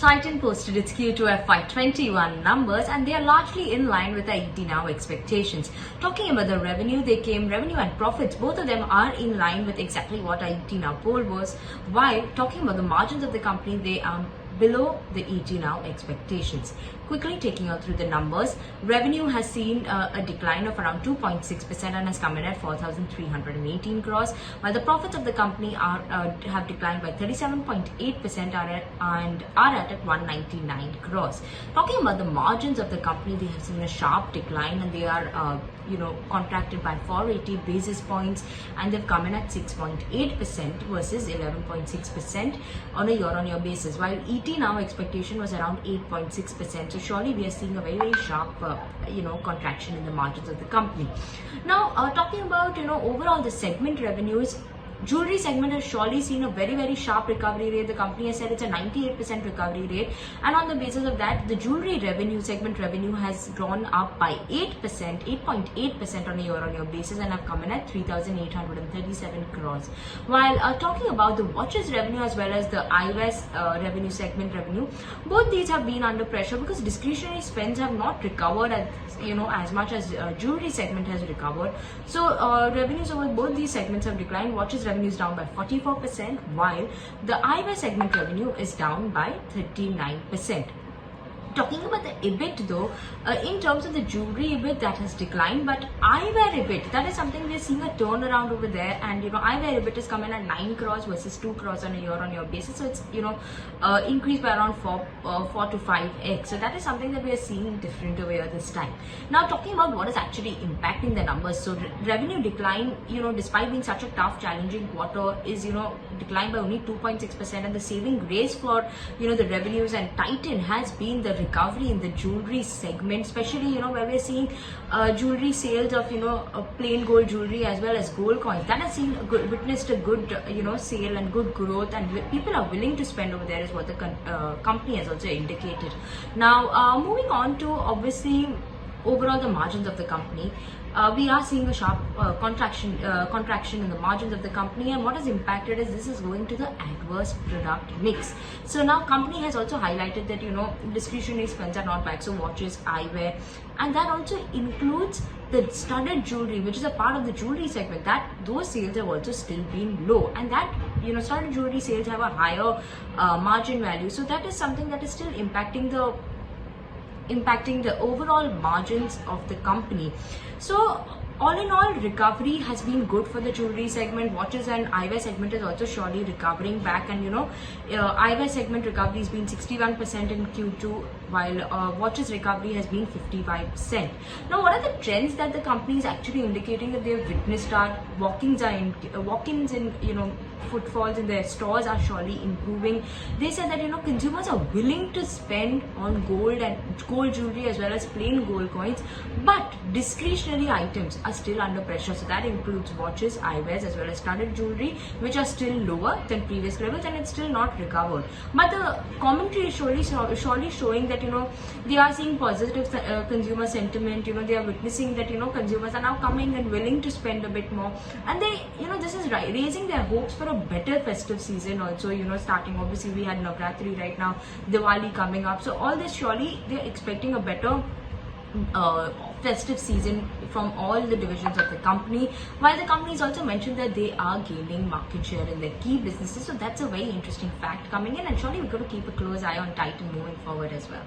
Titan posted its Q2 FY21 numbers and they are largely in line with the Ebitda expectations. Talking about the revenue, revenue and profits, both of them are in line with exactly what Ebitda poll was. While talking about the margins of the company, they are below the Ebitda expectations. Quickly taking out through the numbers, revenue has seen a decline of around 2.6% and has come in at 4,318 crores, while the profits of the company have declined by 37.8% and are at 199 crores. Talking about the margins of the company, they have seen a sharp decline and they are contracted by 480 basis points and they've come in at 6.8% versus 11.6% on a year-on-year basis, while Ebitda expectation was around 8.6%. So surely we are seeing a very sharp contraction in the margins of the company. Now talking about overall the segment revenues, jewelry segment has surely seen a very sharp recovery rate. The company has said it's a 98% recovery rate, and on the basis of that, the jewelry revenue segment revenue has gone up by 8.8% on a year-on-year basis and have come in at 3,837 crores. While talking about the watches revenue as well as the eyewear revenue segment revenue, both these have been under pressure because discretionary spends have not recovered as much as jewelry segment has recovered. So revenues over both these segments have declined. Watches revenue is down by 44%, while the eyewear segment revenue is down by 39%. Talking about the EBIT though, in terms of the jewelry EBIT, that has declined, but eyewear EBIT, that is something we are seeing a turnaround over there, and eyewear EBIT is coming at 9 crores versus 2 crores on a year-on-year basis, so it's increased by around 4 to 5x. So that is something that we are seeing different over here this time. Now talking about what is actually impacting the numbers, so revenue decline, despite being such a tough, challenging quarter, is declined by only 2.6%, and the saving grace for the revenues and Titan has been the recovery in the jewelry segment, especially where we're seeing jewelry sales of plain gold jewelry as well as gold coins that has witnessed a good sale and good growth, and people are willing to spend over there is what the company has also indicated. Now moving on to obviously overall the margins of the company, we are seeing a sharp contraction in the margins of the company, and what has impacted is this is going to the adverse product mix. So now company has also highlighted that discretionary spends are not back, so watches, eyewear, and that also includes the studded jewelry, which is a part of the jewelry segment, that those sales have also still been low, and that studded jewelry sales have a higher margin value, so that is something that is still impacting the overall margins of the company. So all in all, recovery has been good for the jewelry segment. Watches and eyewear segment is also surely recovering back, and eyewear segment recovery has been 61% in Q2, while watches recovery has been 55%. Now what are the trends that the company is actually indicating that they have witnessed? Are walk-ins in footfalls in their stores are surely improving. They said that consumers are willing to spend on gold and gold jewelry as well as plain gold coins, but discretionary items are still under pressure. So that includes watches, eyewears as well as studded jewelry, which are still lower than previous levels, and it's still not recovered. But the commentary is surely showing that they are seeing positive consumer sentiment. They are witnessing that consumers are now coming and willing to spend a bit more, and they this is raising their hopes for a better festive season also. Starting obviously we had Navratri right now, Diwali coming up, so all this surely they're expecting a better festive season from all the divisions of the company, while the company has also mentioned that they are gaining market share in their key businesses. So that's a very interesting fact coming in, and surely we've got to keep a close eye on Titan moving forward as well.